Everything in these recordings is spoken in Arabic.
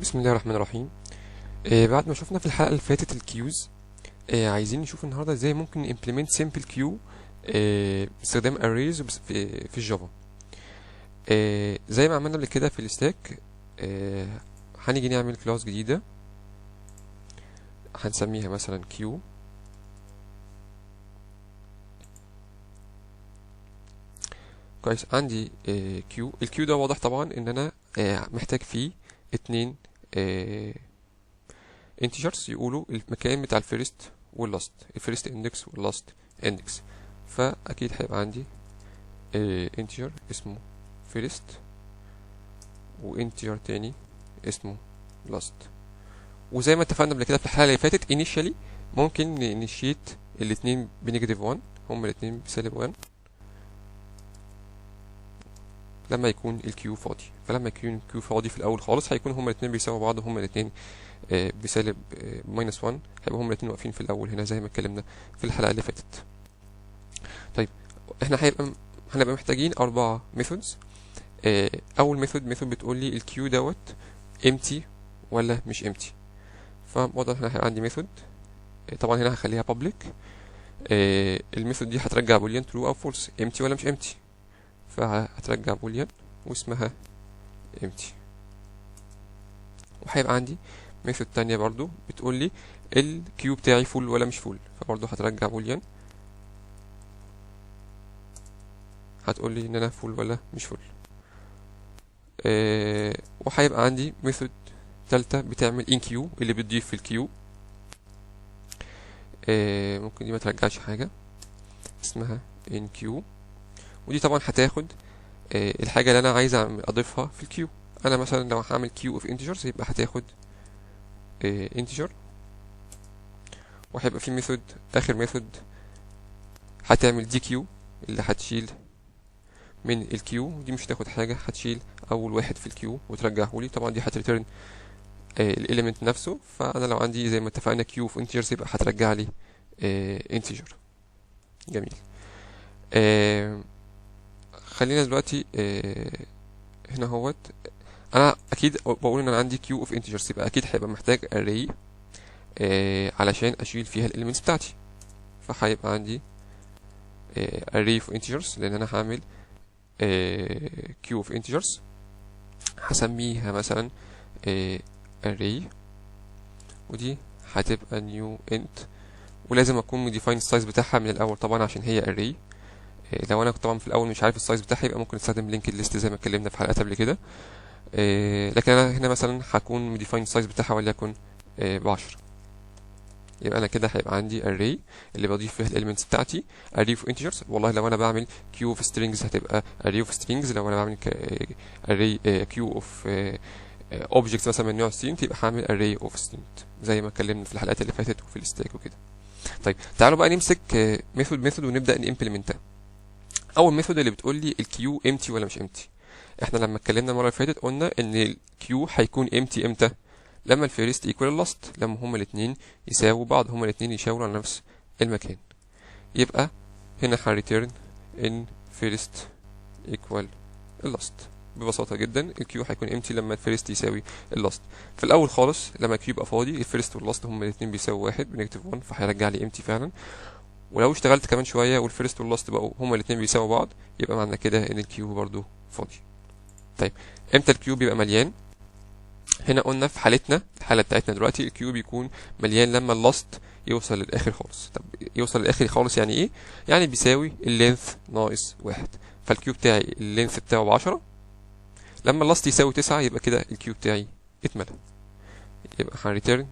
بسم الله الرحمن الرحيم. بعد ما شفنا في الحلقة اللي فاتت الكيوز، عايزين نشوف النهاردة ازاي ممكن implement simple queue باستخدام arrays في الجافا. زي ما عملنا قبل كده في الستاك. هنيجي نعمل كلاس جديدة هنسميها مثلا queue. كويس، عندي queue. الكيو ده واضح طبعا ان انا محتاج فيه اتنين integers يقولوا المكان بتاع الفيرست واللاست، الفيرست اندكس واللاست اندكس. فاكيد هيبقى عندي integer اسمه first وانتجر تاني اسمه last. وزي ما اتفقنا قبل كده في الحلقه اللي فاتت initially ممكن نينيشيت الاتنين بنيجاتيف 1، هما الاتنين بسالب 1 لما يكون الكيو فاضي. فلما يكون الكيو فاضي في الاول خالص هيكون هما الاتنين بيساوي بعض، هما الاتنين بسالب ماينس 1، هيبقى هما الاتنين واقفين في الاول هنا زي ما اتكلمنا في الحلقه اللي فاتت. طيب احنا هنبقى محتاجين 4 ميثودز. اول ميثود بتقول لي الكيو دوت empty ولا مش empty. فواضح هنا هيبقى عندي ميثود، طبعا هنا هخليها public. الميثود دي هترجع بوليان true او false، empty ولا مش empty. فهترجع بوليان واسمها empty. وهيبقى عندي ميثود تانية برضو بتقول لي الكيو بتاعي فول ولا مش فول، فبرضو هترجع بوليان هتقول لي ان انا فول ولا مش فول. وهيبقى عندي ميثود تالتة بتعمل in queue اللي بتضيف في الكيو. ممكن دي ما ترجعش حاجة، اسمها in queue. ودي طبعا هتاخد الحاجة اللي انا عايز اضيفها في الكيو. انا مثلا لو هعمل queue of integers يبقى هتاخد integer. وهيبقى في ميثود اخر ميثود هتعمل dq اللي هتشيل من الكيو. دي مش هتاخد حاجة، هتشيل اول واحد في الكيو وترجعه لي. طبعا دي هتريتيرن الاليمنت نفسه. فانا لو عندي زي ما اتفقنا كيو اوف انتجرز يبقى هترجع لي انتجر. جميل. خلينا دلوقتي هنا اهوت. انا اكيد بقول ان انا عندي كيو اوف انتجرز، يبقى اكيد هيبقى محتاج array علشان اشيل فيها الاليمنتس بتاعتي. فهيبقى عندي array of integers لان انا هعمل queue of integers. هسميها مثلا array، ودي هتبقى new int. ولازم اكون مديفاين السايز بتاعها من الاول طبعا عشان هي array. لو انا طبعا في الاول مش عارف السايز بتاعها يبقى ممكن استخدم لينكد ليست زي ما اتكلمنا في حلقات قبل كده. لكن انا هنا مثلا هكون مديفاين السايز بتاعها وليكن ب10. يبقى انا كده هيبقى عندي array اللي بضيف فيها الاليمنتس بتاعتي. array of integers، والله لو انا بعمل queue of strings هتبقى array of strings. لو انا بعمل array queue of objects مثلا من نوع string تبقى هعمل array of string زي ما اتكلمنا في الحلقات اللي فاتت وفي الستاك وكده. طيب تعالوا بقى نمسك ميثود ونبدا نimplementها. اول ميثود اللي بتقول لي الكيو empty ولا مش empty. احنا لما اتكلمنا المره اللي فاتت قلنا ان الكيو هيكون empty امتى؟ لما الفيرست ايكوال اللاست، لما هما الاثنين يساووا بعض، هما الاثنين يشاوروا على نفس المكان. يبقى هنا هريتيرن ان فيرست ايكوال اللاست. ببساطه جدا الكيو هيكون empty لما الفيرست يساوي اللاست. في الاول خالص لما الكيو يبقى فاضي الفيرست واللاست هما الاثنين بيساووا واحد بنيجاتيف 1، فهيرجع لي empty فعلا. ولو اشتغلت كمان شويه والفيرست واللاست بقوا هما الاثنين بيساووا بعض يبقى معنى كده ان الكيو برضو فاضي. طيب امتى الكيو بيبقى مليان؟ هنا قلنا في حالتنا الحاله بتاعتنا دلوقتي الكيو بيكون مليان لما اللاست يوصل للاخر خالص. طب يوصل للاخر خالص يعني ايه؟ يعني بيساوي اللينث ناقص 1. فالكيو بتاعي اللينث بتاعه ب10، لما اللاست يساوي 9 يبقى كده الكيو بتاعي اتملى. يبقى هنريتيرن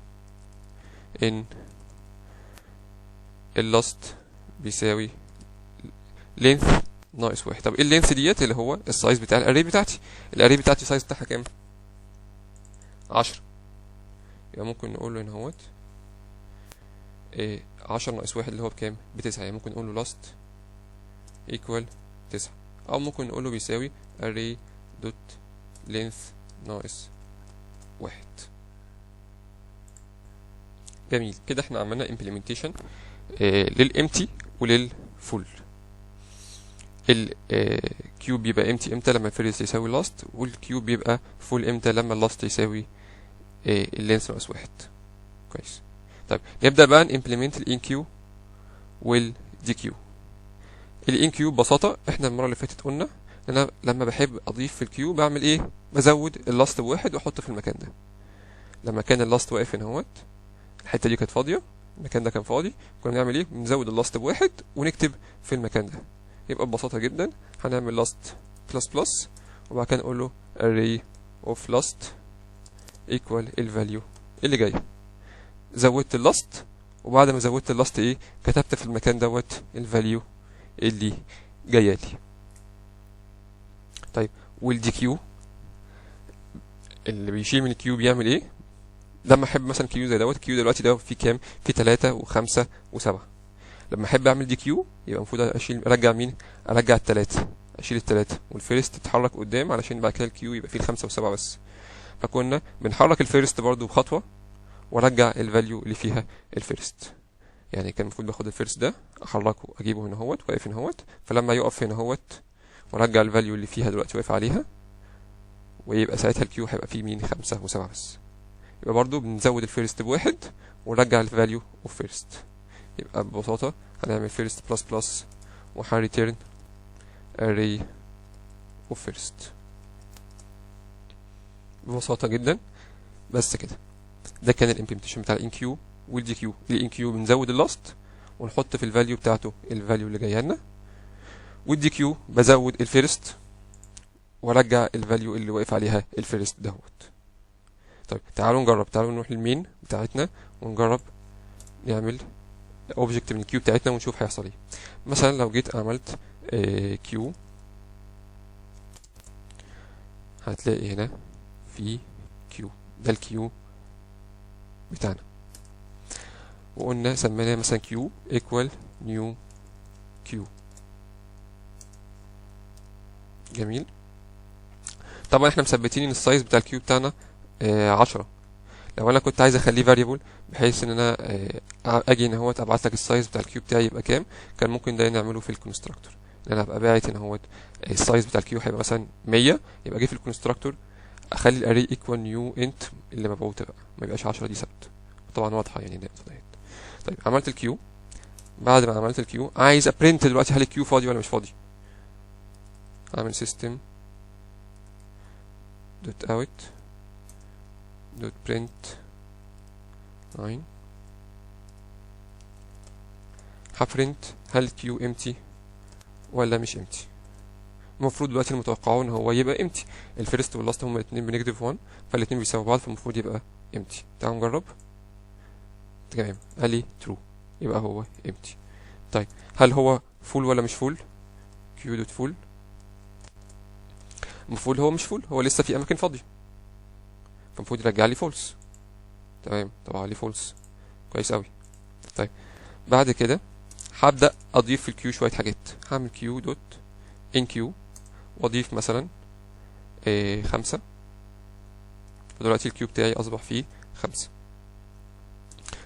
ان اللاست بيساوي لينث ناقص 1. طب ايه اللينث ديت؟ اللي هو السايز بتاع الاري بتاعتي. الاري بتاعتي السايز بتاعها كام؟ 10. يبقى ممكن نقول له هنا اهوت 10 ناقص 1 اللي هو بكام؟ ب9. يعني ممكن نقول له لاست ايكوال 9، او ممكن نقول له بيساوي array دوت length ناقص 1. جميل كده احنا عملنا implementation للempty وللفول. الكيوب بيبقى empty امتى؟ لما الفيرست يساوي لاست، والكيوب بيبقى فول امتى؟ لما اللاست يساوي اللينس ناقص 1. كويس. طيب نبدأ بقى نimplement ال enqueue وال dequeue. ال enqueue ببساطة احنا المرة اللي فاتت قلنا ان انا لما بحب اضيف في الكيو بعمل ايه؟ بزود اللاست بواحد واحطه في المكان ده. لما كان اللاست واقف هنا اهوت، الحتة دي كانت فاضية، المكان ده كان فاضي، كنا بنعمل ايه؟ بنزود اللاست بواحد ونكتب في المكان ده. يبقى ببساطة جدا هنعمل لاست بلس بلس وبعد كده نقول له array of last equal الفاليو اللي جاي. زودت اللاست، وبعد ما زودت اللاست ايه؟ كتبت في المكان دوت الفاليو اللي جايه لي. طيب والدي كيو اللي بيشيل من الكيو بيعمل ايه؟ لما احب مثلا كيو زي دوت، الكيو دلوقتي ده فيه كام؟ فيه 3 و5 و7. لما احب اعمل دي كيو يبقى المفروض ارجع مين؟ ارجع التلاتة، اشيل التلاتة والفيرست تتحرك قدام علشان بعد كده الكيو يبقى فيه الخمسة والسبعة بس. فكنا بنحرك الفيرست برضو بخطوة وارجع الفاليو اللي فيها الفيرست. يعني كان المفروض باخد الفيرست ده احركه اجيبه هنا اهوت واقف هنا اهوت، فلما يقف هنا اهوت وارجع الفاليو اللي فيها دلوقتي واقف عليها، ويبقى ساعتها الكيو هيبقى فيه مين؟ 5 و7 بس. يبقى برضو بنزود الفيرست بواحد ونرجع الفاليو اوف فيرست. يبقى ببساطة هنعمل فيرست بلس بلس وهنريتيرن array اوف فيرست. ببساطة جدا بس كده. ده كان الامبلمنتيشن بتاع الان كيو والدي كيو. الان كيو بنزود اللاست ونحط في الفاليو بتاعته الفاليو اللي جايه لنا، والدي كيو بزود الفيرست وارجع الفاليو اللي واقف عليها الفيرست دهوت. طيب تعالوا نجرب، تعالوا نروح للمين بتاعتنا ونجرب نعمل اوبجكت من الكيو بتاعتنا ونشوف هيحصل ايه. مثلا لو جيت عملت كيو، هتلاقي هنا في كيو، ده الكيو بتاعنا، وقلنا سميناه مثلا كيو equal new كيو. جميل. طبعا احنا مثبتين ان السايز بتاع الكيو بتاعنا 10. لو انا كنت عايز اخليه variable بحيث ان انا اجي هنا اهوت ابعت لك السايز بتاع الكيو بتاعي يبقى كام، كان ممكن ده نعمله في الكونستراكتور. ان انا ابقى باعت هنا اهوت السايز بتاع الكيو هيبقى مثلا 100، يبقى اجي في الكونستراكتور اخلي الاري equal new int اللي مبعوته بقى، ما يبقاش 10 دي ثابته. طبعا واضحه يعني ده. طيب عملت الكيو. بعد ما عملت الكيو عايز ابرنت دلوقتي هل الكيو فاضي ولا مش فاضي. اعمل system دوت اوت دوت برنت 9. هبرنت هل الكيو امتي ولا مش امتي. المفروض دلوقتي المتوقعه ان هو يبقى امتي. الفيرست واللاست هما الاثنين بنيجاتيف 1، فالاثنين بيساووا بعض، فالمفروض يبقى امتي. تعالوا نجرب. تمام قال لي ترو، يبقى هو امتي. طيب هل هو فول ولا مش فول؟ كيو دوت فول، المفروض هو مش فول، هو لسه في اماكن فاضيه، فالمفروض يرجع لي فولس. تمام طبعا لي فولس. كويس قوي. طيب بعد كده هبدا اضيف في الكيو شويه حاجات. هعمل كيو دوت ان كيو واضيف مثلا 5، فدلوقتي الكيو بتاعي اصبح فيه 5.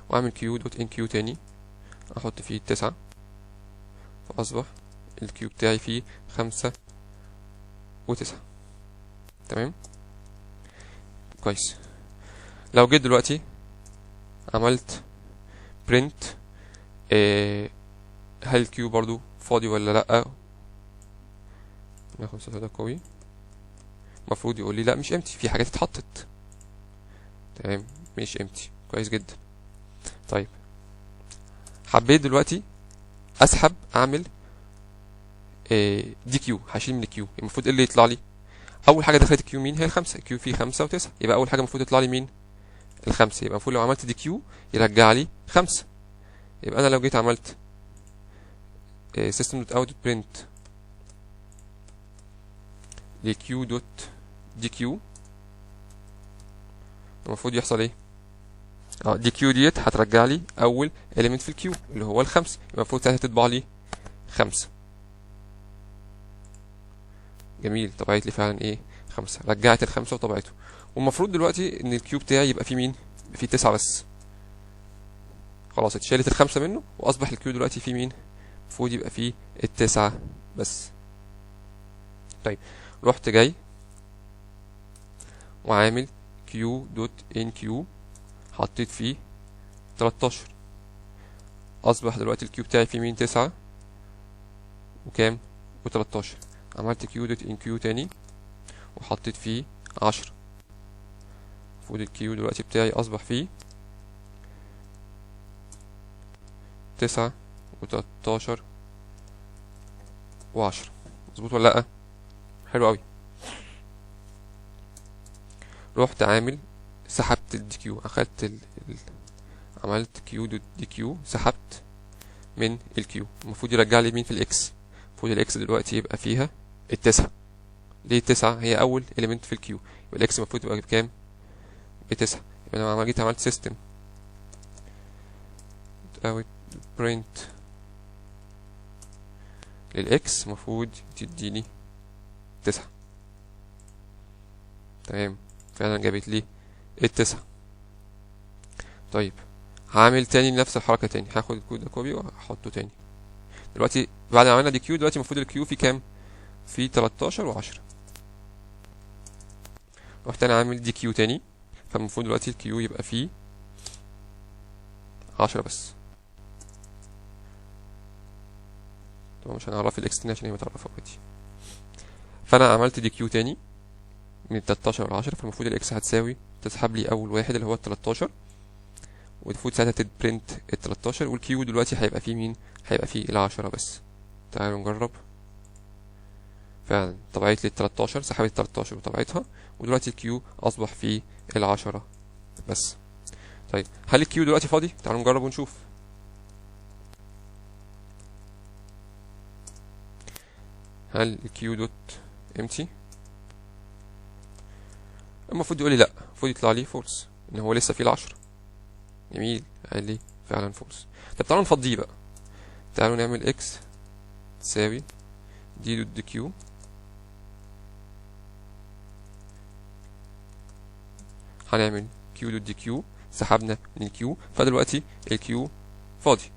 واعمل كيو دوت ان كيو تاني احط فيه 9، فاصبح الكيو بتاعي فيه 5 و9. تمام كويس. لو جيت دلوقتي عملت print هل الكيو برضو فاضي ولا لا، ناخد صوت ده قوي، المفروض يقول لي لا مش امتي، في حاجات اتحطت. تمام مش امتي. كويس جدا. طيب حبيت دلوقتي اسحب اعمل دي كيو، هشيل من الكيو، المفروض ايه اللي يطلع لي؟ اول حاجه دخلت الكيو مين؟ هي الخمسه. الكيو فيه 5 و9، يبقى اول حاجه المفروض يطلع لي مين؟ الخمسه. يبقى المفروض لو عملت دي كيو يرجع لي 5. يبقى انا لو جيت عملت system دوت اوت برنت لكيو دوت دي كيو، المفروض يحصل ايه؟ دي كيو ديت هترجع لي اول element في الكيو اللي هو الخمسه، يبقى المفروض ساعتها تطبع لي 5. جميل. طبعت لي فعلا ايه؟ 5. رجعت ال5 وطبعته. والمفروض دلوقتي ان الكيو بتاعي يبقى فيه مين؟ يبقى فيه 9 بس. خلاص اتشالت ال5 منه واصبح الكيو دلوقتي فيه مين؟ المفروض يبقى فيه ال9 بس. طيب رحت جاي وعامل كيو دوت ان كيو، حطيت فيه 13. اصبح دلوقتي الكيو بتاعي فيه مين؟ 9 وكام و13. عملت كيو دوت ان كيو تاني وحطيت فيه 10. المفروض الكيو دلوقتي بتاعي اصبح فيه 9 و13 و10. مظبوط ولا لأ؟ حلو أوي. رحت عامل سحبت الدي كيو، أخدت عملت كيو دوت دي كيو، سحبت من الكيو. المفروض يرجع لي مين في الإكس؟ المفروض الإكس دلوقتي يبقى فيها التسعة. ليه التسعة؟ هي أول إليمنت في الكيو، يبقى الإكس المفروض يبقى بكام؟ بتسعة. يبقى أنا لما جيت عملت سيستم أوت برنت للإكس المفروض تديني 9. تمام، فعلا جابت لي ال9. طيب هعمل تاني نفس الحركة تاني، هاخد الكود ده كوبي وهحطه تاني. دلوقتي بعد ما عملنا دي كيو، دلوقتي المفروض الكيو فيه كام؟ فيه 13 و10. رحت انا عامل دي كيو تاني، فالمفروض دلوقتي الكيو يبقى فيه 10 بس. طبعا مش هنعرف الاكس تاني عشان هي متعرفة اوريدي. فانا عملت دي كيو تاني من 13 ل10، فالمفروض الاكس هتساوي تسحب لي اول واحد اللي هو ال 13، والمفروض ساعتها تبرنت ال 13، والكيو دلوقتي هيبقى فيه مين؟ هيبقى فيه ال10 بس. تعالوا نجرب. فعلا طبعت لي ال 13، سحبت 13 وطبعتها، ودلوقتي الكيو اصبح فيه ال10 بس. طيب هل الكيو دلوقتي فاضي؟ تعالوا نجرب ونشوف. هل الكيو دوت امتي؟ المفروض يقول لي لا، المفروض يطلع لي فولس، ان هو لسه فيه ال10. جميل، قال لي فعلا فولس. طب تعالوا نفضيه بقى. تعالوا نعمل اكس تساوي دي دوت دي كيو، هنعمل كيو دوت دي كيو، سحبنا من الكيو، فدلوقتي الكيو فاضي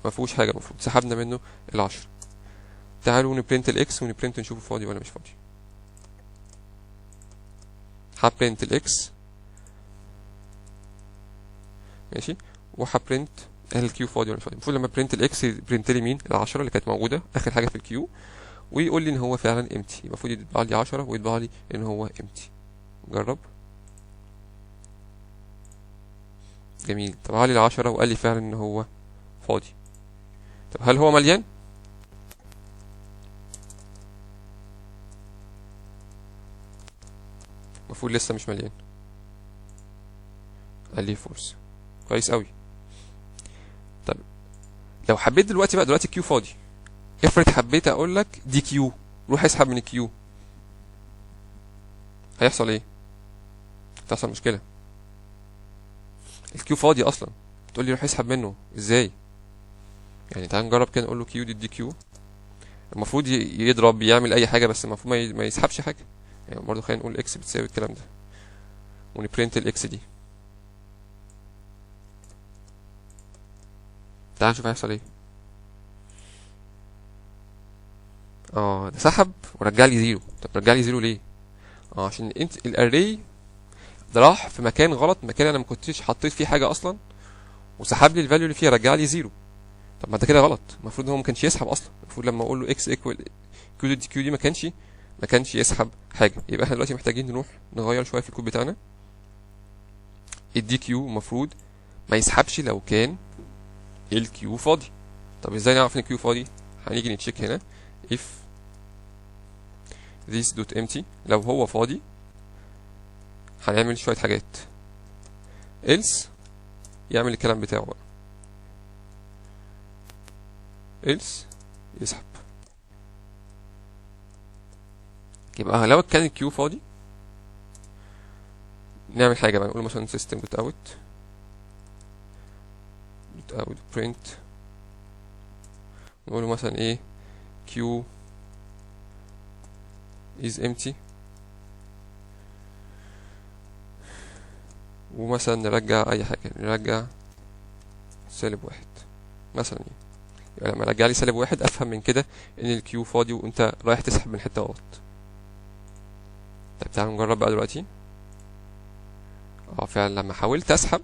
ما فيهوش حاجه، المفروض سحبنا منه ال10. تعالوا نبرنت الاكس ونبرنت نشوفه فاضي ولا مش فاضي. هبرنت الاكس ماشي، وهبرنت هل الكيو فاضي ولا مش فاضي. المفروض لما برنت الاكس برنت لي مين؟ ال10 اللي كانت موجوده اخر حاجه في الكيو، ويقول لي ان هو فعلا امتي. المفروض يطبع لي 10 ويطبع لي ان هو امتي. جرب. جميل، طبع لي ال10 وقال لي فعلا ان هو فاضي. طب هل هو مليان؟ المفروض لسه مش مليان، قال لي فورس. كويس قوي. طب لو حبيت دلوقتي بقى، دلوقتي الكيو فاضي، افرض حبيت اقول لك دي كيو، روح اسحب من الكيو، هيحصل ايه؟ هتحصل مشكله. الكيو فاضي اصلا، تقول لي روح اسحب منه ازاي؟ يعني تعال نجرب كده، نقول له كيو دي كيو، المفروض يضرب يعمل اي حاجه، بس المفروض ما يسحبش حاجه. يعني برضه خلينا نقول اكس بتساوي الكلام ده، ونبرنت الاكس دي. تعال نشوف هيحصل ايه. ده سحب ورجع لي زيرو. طب رجع لي زيرو ليه؟ عشان انت الاري ده راح في مكان غلط، مكان انا ما كنتش حطيت فيه حاجه اصلا، وسحب لي الفاليو اللي فيها، رجع لي زيرو. طب ما ده كده غلط، المفروض ان هو ما كانش يسحب اصلا. المفروض لما اقول له اكس ايكوال كيو دي كيو دي ما كانش يسحب حاجه. يبقى احنا دلوقتي محتاجين نروح نغير شويه في الكود بتاعنا. الدي كيو المفروض ما يسحبش لو كان الكيو فاضي. طب ازاي نعرف ان الكيو فاضي؟ هنيجي نتشيك هنا if this dot empty، لو هو فاضي هنعمل شويه حاجات، else يعمل الكلام بتاعه بقى، else يسحب. يبقى لو كان الكيو فاضي نعمل حاجه بقى، نقول مثلا system دوت اوت print، نقول مثلا ايه q is empty، ومثلا نرجع اي حاجه، نرجع -1 مثلا. يعني لما رجع لي -1 افهم من كده ان الكيو فاضي وانت رايح تسحب من حته غلط. طيب تعالوا نجرب بقى دلوقتي. فعلا لما حاولت اسحب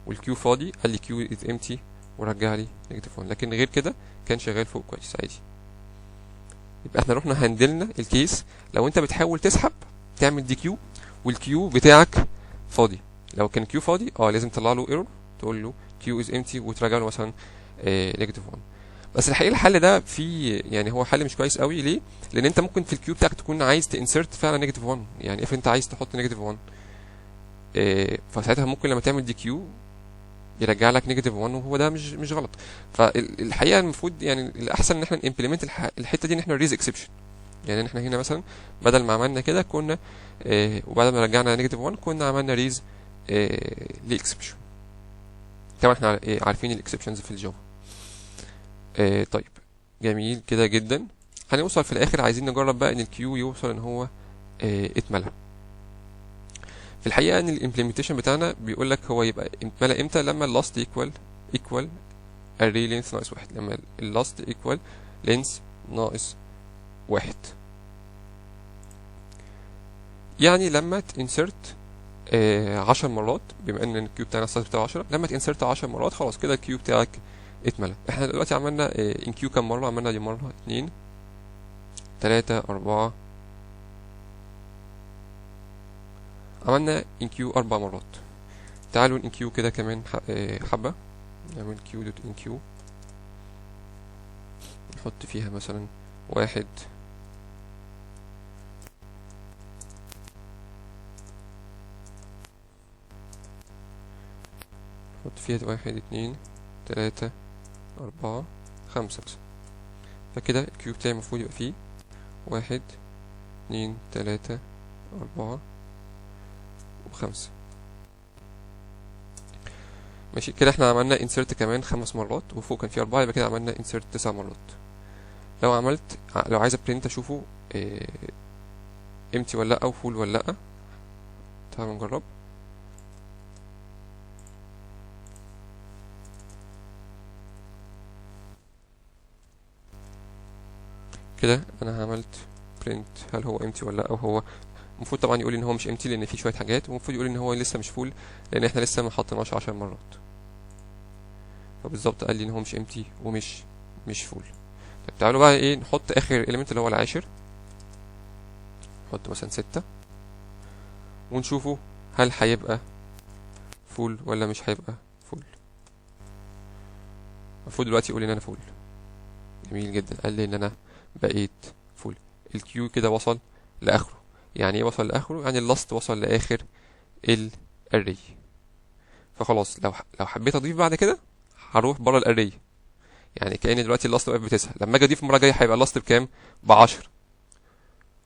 والكيو فاضي قال لي كيو از امتي ورجع لي نيجاتيف 1، لكن غير كده كان شغال فوق كويس عادي. يبقى احنا رحنا هندلنا الكيس لو انت بتحاول تسحب تعمل دي كيو والكيو بتاعك فاضي. لو كان كيو فاضي لازم تطلع له ايرور تقول له كيو از امتي وتراجع له مثلا نيجاتيف 1. بس الحقيقه الحل ده في يعني هو حل مش كويس قوي. ليه؟ لان انت ممكن في الكيو بتاعك تكون عايز تانسرت فعلا نيجاتيف 1. يعني افرض انت عايز تحط نيجاتيف 1 فساعتها ممكن لما تعمل دي كيو يرجع لك نيجاتيف 1 وهو ده مش غلط. فالحقيقه المفروض يعني الاحسن ان احنا نمبلمنت الحته دي ان احنا ريز اكسبشن. يعني احنا هنا مثلا بدل ما عملنا كده كنا وبعد ما رجعنا نيجاتيف 1 كنا عملنا ريز لاكسبشن. طبعا احنا عارفين الاكسبشنز في الجافا. طيب جميل كده جدا. هنوصل في الاخر عايزين نجرب بقى ان الكيو يوصل ان هو اتملى. في الحقيقه ان الامبلمنتيشن بتاعنا بيقول لك هو يبقى اتملى امتى؟ لما اللاست ايكوال array length ناقص 1. لما اللاست ايكوال length ناقص 1. يعني لما تنسرت 10 مرات، بما ان الكيو بتاعنا السايز بتاعه 10، لما تنسرت 10 مرات خلاص كده الكيو بتاعك اتملى. احنا دلوقتي عملنا ان كيو كام مره؟ عملنا دي مره 2 3 4، عملنا ان كيو 4 مرات. تعالوا ان كيو كده كمان حبه، نعمل كيو دوت ان كيو نحط فيها مثلا 1 نحط فيها 1 2 3 4 5 مثلا. فكده الكيو بتاعي المفروض يبقى فيه 1 2 3 4 و5. ماشي كده احنا عملنا insert كمان 5 مرات وفوق كان فيه 4، يبقى كده عملنا insert 9 مرات. لو عايز ابرنت اشوفه empty ولا لا او full ولا لا. تعالوا نجرب. كده انا عملت print هل هو empty ولا لا. او هو المفروض طبعا يقول ان هو مش empty لان فيه شويه حاجات، ومفروض يقول ان هو لسه مش full لان احنا لسه ما حطيناش 10 مرات. فبالظبط قال لي ان هو مش empty ومش full. طيب تعالوا بقى نحط اخر element اللي هو العاشر، نحط مثلا 6 ونشوفه هل هيبقى فول ولا مش هيبقى فول. المفروض دلوقتي يقول ان انا فول. جميل جدا، قال لي ان انا بقيت فول. الكيو كده وصل لاخره. يعني ايه وصل لاخره؟ يعني اللاست وصل لاخر الاري. فخلاص لو حبيت اضيف بعد كده هروح بره الاري. يعني كأن دلوقتي اللاست واقف ب9، لما اجي اضيف المره الجايه هيبقى اللاست بكام؟ ب10.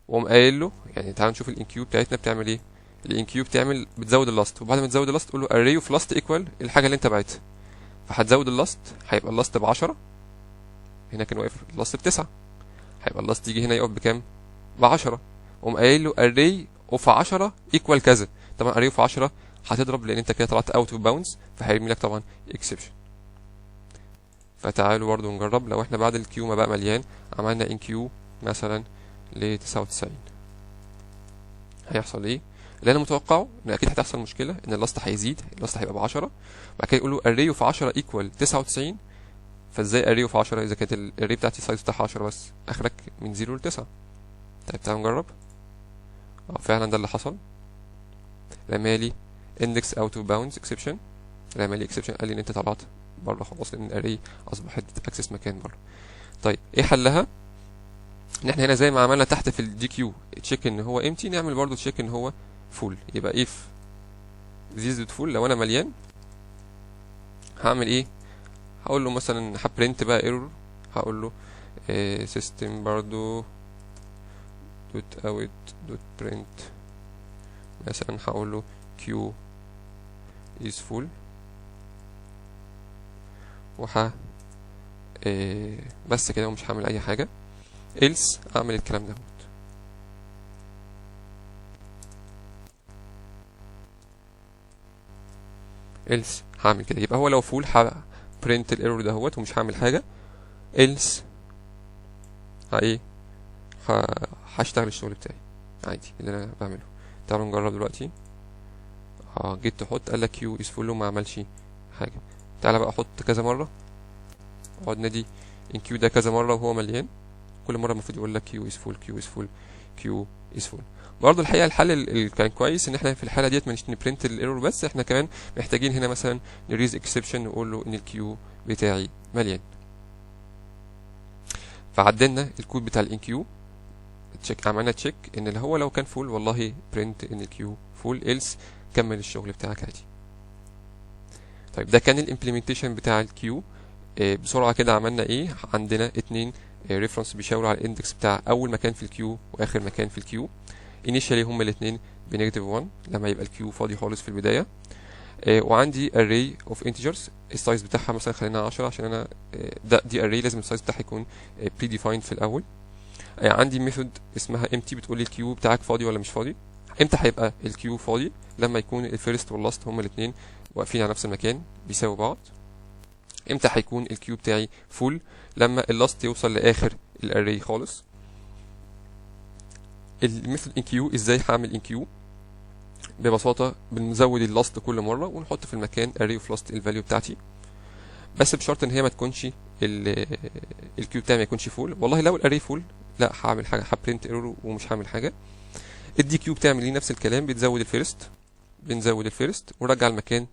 واقوم قايل له يعني تعال نشوف الانكيو بتاعتنا بتعمل ايه. الانكيو بتزود اللاست، وبعد ما تزود اللاست تقول له array of last equal الحاجه اللي انت باعتها. فهتزود اللاست هيبقى اللاست ب10. هنا كان واقف اللاست ب9، هيبقى اللاست يجي هنا يقف بكام؟ ب10. قوم قايل له array of 10 equal كذا. طبعا array of 10 هتضرب لان انت كده طلعت out of bounds، فهيرمي لك طبعا exception. فتعالوا برضو نجرب. لو احنا بعد الكيو ما بقى مليان عملنا ان كيو مثلا ل 99، هيحصل ايه؟ اللي انا متوقعه ان اكيد هتحصل مشكله ان اللاست هيزيد، اللاست هيبقى ب10. بعد كده يقول له array of 10 equal 99. فازاي array of 10 اذا كانت الاري بتاعتي السايز بتاعها 10 بس؟ اخرك من 0 ل 9. طيب تعالوا نجرب. فعلا ده اللي حصل. رمالي index out of bounds exception، رمالي exception قال لي ان انت طلعت بره خلاص لان الاري اصبحت اكسس مكان بره. طيب ايه حلها؟ ان احنا هنا زي ما عملنا تحت في الدي كيو تشيك ان هو empty، نعمل برضو تشيك ان هو فول. يبقى if this is full لو انا مليان هعمل ايه؟ هقول له مثلا هبرنت بقى ايرور، هقول له system برضو دوت اوت دوت برنت مثلا، هقول له q is full وح بس كده ومش هعمل اي حاجه. else اعمل الكلام ده. else هعمل كده. يبقى هو لو فول هبرنت الايرور دهوت ومش هعمل حاجه. else هشتغل الشغل بتاعي عادي اللي انا بعمله. تعالوا نجرب دلوقتي. جيت تحط قال لك كيو از فول وما عملش حاجه. تعالى بقى احط كذا مره، اقعد نادي ان كيو ده كذا مره وهو مليان، كل مره المفروض يقول لك كيو از فول كيو از فول كيو از فول. برضه الحقيقه الحل اللي كان كويس ان احنا في الحاله ديت مش نبرنت الايرور بس، احنا كمان محتاجين هنا مثلا نريز اكسبشن نقول له ان الكيو بتاعي مليان. فعدلنا الكود بتاع الان كيو، تشيك عملنا تشيك ان اللي هو لو كان فول والله برنت ان الكيو فول، إلس كمل الشغل بتاعك عادي. طيب ده كان الامبلمنتيشن بتاع الكيو. بسرعه كده عملنا ايه؟ عندنا اتنين ريفرنس بيشاوروا على الاندكس بتاع اول مكان في الكيو واخر مكان في الكيو. انيشالي هما الاثنين بنيجاتيف 1 لما يبقى الكيو فاضي خالص في البدايه. وعندي array of integers السايز بتاعها مثلا خلينا 10 عشان انا دي array لازم السايز بتاعها يكون predefined في الاول. عندي ميثود اسمها empty بتقول لي الكيو بتاعك فاضي ولا مش فاضي. امتى هيبقى الكيو فاضي؟ لما يكون الفيرست واللاست هما الاثنين واقفين على نفس المكان بيساوي بعض. امتى هيكون الكيو بتاعي فول؟ لما اللاست يوصل لاخر الاري خالص. الميثود ان كيو ازاي هعمل ان كيو؟ ببساطه بنزود اللاست كل مره ونحط في المكان array اوف لاست الفاليو بتاعتي، بس بشرط ان هي ما تكونش الكيو بتاعي ما يكونش فول. والله لو الاري فول لا هعمل حاجه، هبرنت ايرور ومش هعمل حاجه. الدي كيو بتعمل ليه نفس الكلام، بتزود الفيرست، بنزود الفيرست ونرجع المكان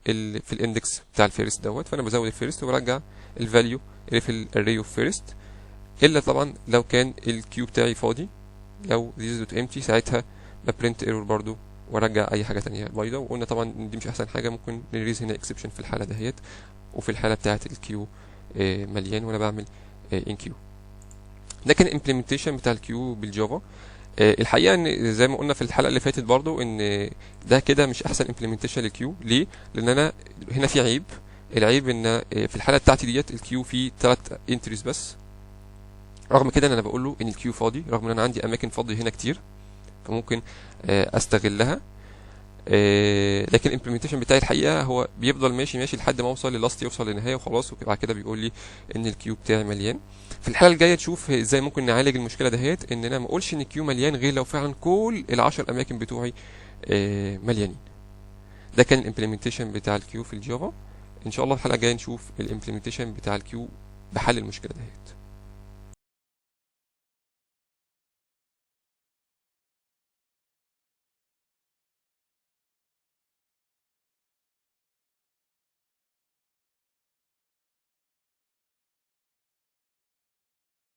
اللي في الاندكس بتاع الفيرست دوت. فانا بزود الفيرست وبرجع الفاليو اللي في الاري اوف فيرست، الا طبعا لو كان الكيو بتاعي فاضي. لو this is empty ساعتها ببرنت ايرور برضو وارجع اي حاجه تانية بيضاء. وقلنا طبعا دي مش احسن حاجه، ممكن نريز هنا اكسبشن في الحاله دهيت وفي الحاله بتاعه الكيو مليان وانا بعمل ان كيو. ده كان الامبلمنتيشن بتاع الكيو بالجافا. الحقيقه ان زي ما قلنا في الحلقه اللي فاتت برضو ان ده كده مش احسن امبلمنتيشن للكيو. ليه؟ لان انا هنا في عيب. العيب ان في الحاله بتاعتي ديت الكيو فيه 3 انتريز بس، رغم كده ان انا بقول له ان الكيو فاضي، رغم ان انا عندي اماكن فاضيه هنا كتير فممكن استغلها. لكن الامبلمنتيشن بتاعي الحقيقه هو بيفضل ماشي ماشي لحد ما اوصل للاست يوصل للنهايه وخلاص، وبعد كده بيقول لي ان الكيو بتاعي مليان. في الحلقه الجايه تشوف ازاي ممكن نعالج المشكله دهيت، ان انا ما اقولش ان الكيو مليان غير لو فعلا كل ال10 اماكن بتوعي مليانين. ده كان الامبلمنتيشن بتاع الكيو في الجافا. ان شاء الله الحلقه الجايه نشوف الامبلمنتيشن بتاع الكيو بحل المشكله دهيت.